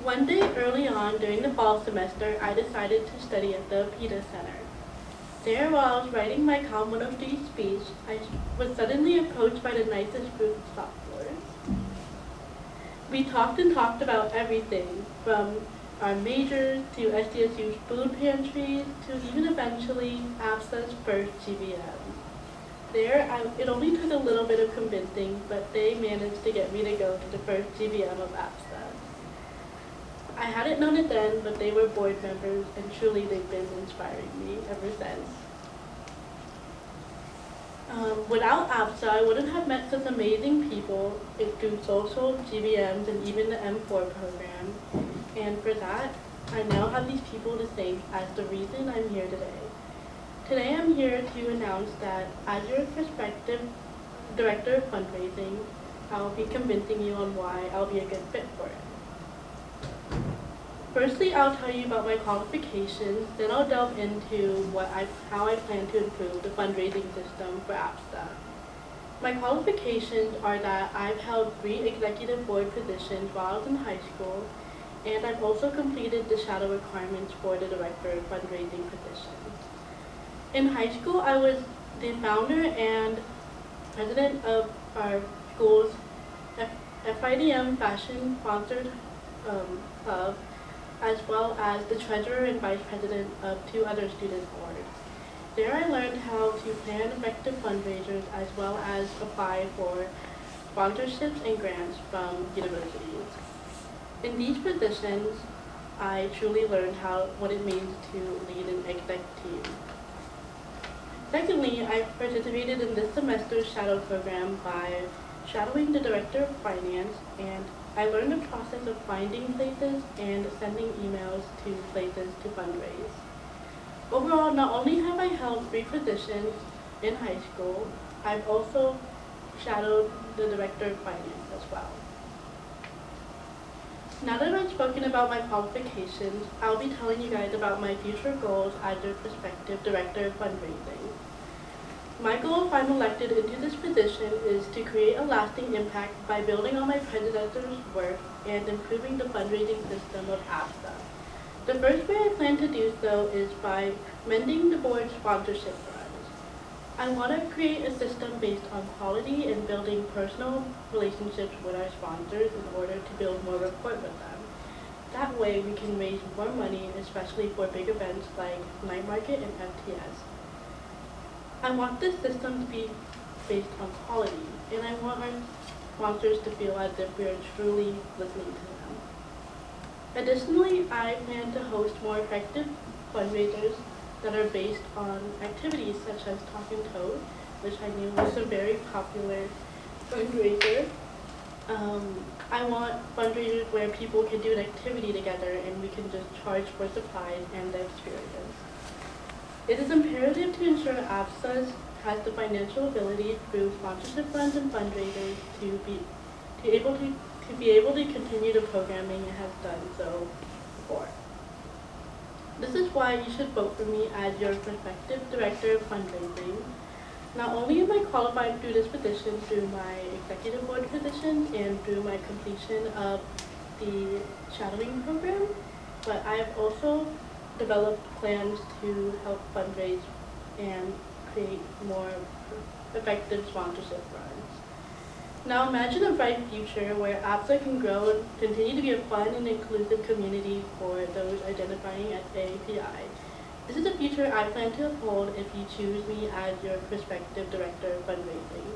One day early on during the fall semester, I decided to study at the PETA Center. There, while I was writing my COM 103 speech, I was suddenly approached by the nicest group of sophomores. We talked and talked about everything, from our majors to SDSU's food pantries to even eventually ABSA's first GBM. It only took a little bit of convincing, but they managed to get me to go to the first GBM of ABSA. I hadn't known it then, but they were board members, and truly they've been inspiring me ever since. Without ABSA, I wouldn't have met such amazing people through social, GBMs, and even the M4 program. And for that, I now have these people to thank as the reason I'm here today. Today I'm here to announce that as your prospective director of fundraising, I'll be convincing you on why I'll be a good fit for it. Firstly, I'll tell you about my qualifications, then I'll delve into how I plan to improve the fundraising system for ABSA. My qualifications are that I've held 3 executive board positions while I was in high school, and I've also completed the shadow requirements for the director of fundraising position. In high school, I was the founder and president of our school's FIDM fashion sponsored club, as well as the treasurer and vice president of 2 other student boards. There I learned how to plan effective fundraisers as well as apply for sponsorships and grants from universities. In these positions, I truly learned what it means to lead an exec team. Secondly, I participated in this semester's shadow program by shadowing the director of finance, and I learned the process of finding places and sending emails to places to fundraise. Overall, not only have I held 3 positions in high school, I've also shadowed the director of finance as well. Now that I've spoken about my qualifications, I'll be telling you guys about my future goals as your prospective director of fundraising. My goal, if I'm elected into this position, is to create a lasting impact by building on my predecessor's work and improving the fundraising system of ABSA. The first way I plan to do so is by mending the board's sponsorship runs. I want to create a system based on quality and building personal relationships with our sponsors in order to build more rapport with them. That way we can raise more money, especially for big events like Night Market and FTS. I want this system to be based on quality, and I want our sponsors to feel as if we are truly listening to them. Additionally, I plan to host more effective fundraisers that are based on activities such as Talk and Toad, which I knew was a very popular fundraiser. I want fundraisers where people can do an activity together and we can just charge for supplies and the experience. It is imperative to ensure ABSA has the financial ability through sponsorship runs and fundraisers to be able to continue the programming it has done so before. This is why you should vote for me as your prospective director of fundraising. Not only am I qualified through this position through my executive board position and through my completion of the shadowing program, but I've also developed plans to help fundraise and create more effective sponsorship runs. Now imagine a bright future where ABSA can grow and continue to be a fun and inclusive community for those identifying as AAPI. This is a future I plan to uphold if you choose me as your prospective director of fundraising.